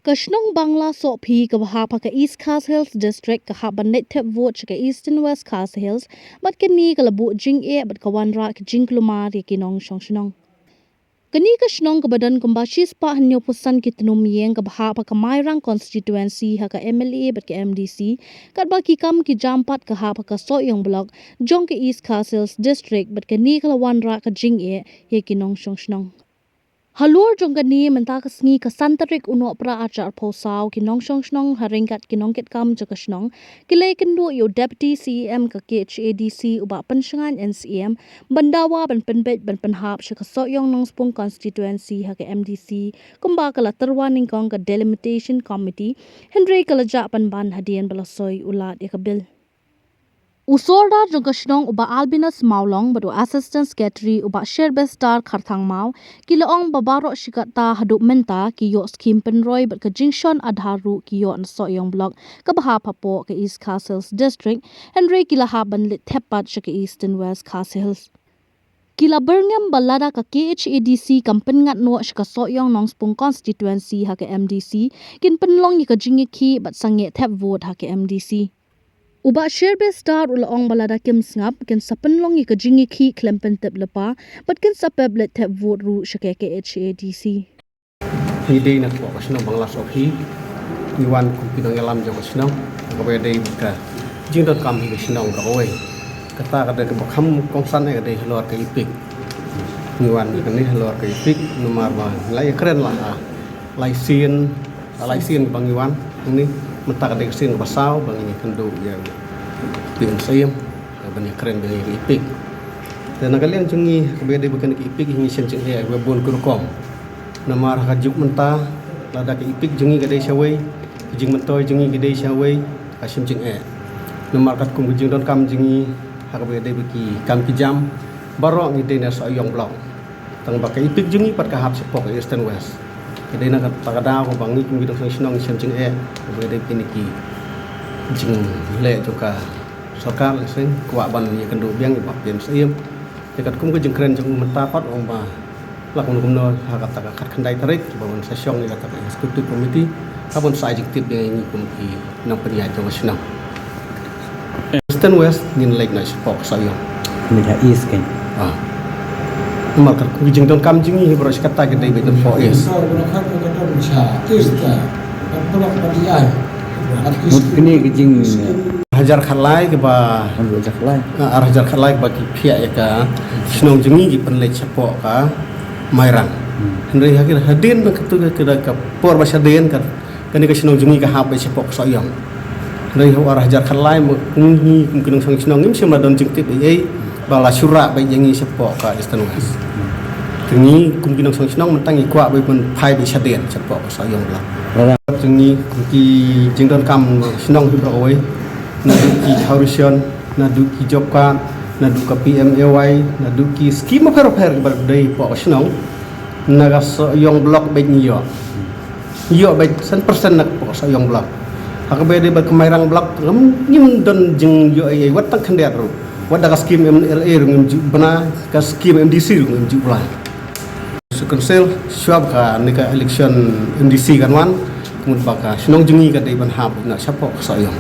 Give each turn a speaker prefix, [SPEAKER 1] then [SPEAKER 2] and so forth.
[SPEAKER 1] Kashnong Bangla Sopi Kabahapa ka East Khas Hills District kahaban net tep vote ka Eastern West Khas Hills but kani kalabu jing e but kawanra ka jing klumar kinong shnong. Kani kashnong kabadan kumbashis pa hanyo pusan kitnum yeng kabahapa ka Mairang constituency ha ka MLA but ka MDC kat ba kikam ki jampat kahapa ka Soyong block jong ka East Khas Hills District but kani kalawanra ka jing e kinong shnong. Halur jongani mentakas ngi ka santarik uno pra achar posau kinong shnong haringkat kinong ketkam jakashnong kilay kendo yo deputy CEM ka KHADC uba pensyangan NCM bandawa ban penbet ban penhap sya ka Soyong nong spong constituency ha ka MDC kumba kala terwaning kong ka delimitation committee Henry kalaja ban hadian balasoy ulat ikabil. Usorda jongkashnong uba Albinus Maulong badu assistant secretary uba Sherbestar Kharthang Mau kilaong babaro shikata haduk menta kiyo skim penroy bat ka Jingshon Adharu kiyo na Soyong block ka bahapapo ka East Khas Hills District Henry kilahaban lit tepat siya ka Eastern West Khas Hills. Kila Birmingham balada ka KHADC kampen ngat no siya ka Soyong nong spong constituency ha ka MDC kin penlong ni ka jingiki bat sange tep vote ha ka MDC. Uba Sherbestar ulaong balada kim sngap kin sapenlong ka jingi ki klempen tep lepa but kin sapeb let tep vote ru syake HADC.
[SPEAKER 2] Hiday na po kasno Bangla Sopi iwan kumpidong alam jo kasno kabe day ka jingdot kam hi kasno ka oi kata kada ke bakham kongsan e day lor ka ipik iwan kani lor ka ipik nomor ba lai keren lah lai sien bang iwan ini mentak ada kesin basau bang ini kendo yang pion sayam bani keren bani ipik dan kalian jungi kebeda bukan ipik ini sen ceng ya webon kurkom namar hajuk menta lada ke ipik jungi gede syawai jing mentoy jungi gede syawai kasim ceng e namar kat kum jing don kam jungi hakbeda beki kam kijam barok ngide na Soyong block tang bakai ipik jungi pat kahap sepok Eastern West kedai nak takada ko bangi kum bidang nasional sen ceng e kedai piniki jing le juga sarkar leseng kuat ban ni kendo biang ibak pian saim dekat kum ke jeng keren jeng mentapat omba lakon kumno hakat takat kendai tarik bawon sesiong ni kata executive committee kabon sa executive yang ini kum ki nang penyaja nasional Eastern West nin lake na spok sayo
[SPEAKER 3] ni ka east kan
[SPEAKER 2] maka kujing don kam jingi hebros kata gede betul po is
[SPEAKER 3] ini kejing
[SPEAKER 2] hajar khalai ke ba hajar khalai bagi pihak ya ka snong jingi gi penlek chapo ka Mairang henry hakir hadin ba ketu ke por basaden ka kani ka snong jingi ka hap chapo Soyong henry hajar khalai munghi kunung sang snong ngim sim don jingtip ei bala syura ba jingi chapo ka Eastern West Tengi kumkinong sang sinong mentang ikwa bai pun phai bi saden chapo Soyong la tengi kumki jingdon kam sinong hibro oi naduki hausion naduki job card naduka PMAY naduki skim per berdai po sinong naga Soyong block bai ni yo bai 100% nak po Soyong block hakabe de ba Mairang block ngim don jing yo ai wat tak khandet ro wat daga skim MLA ngim bana ka skim MDC ngim jubla Konsel syab ka nika election MDC kan wan kemudian baka sinong jengi ka dai ban hab na siapa Soyong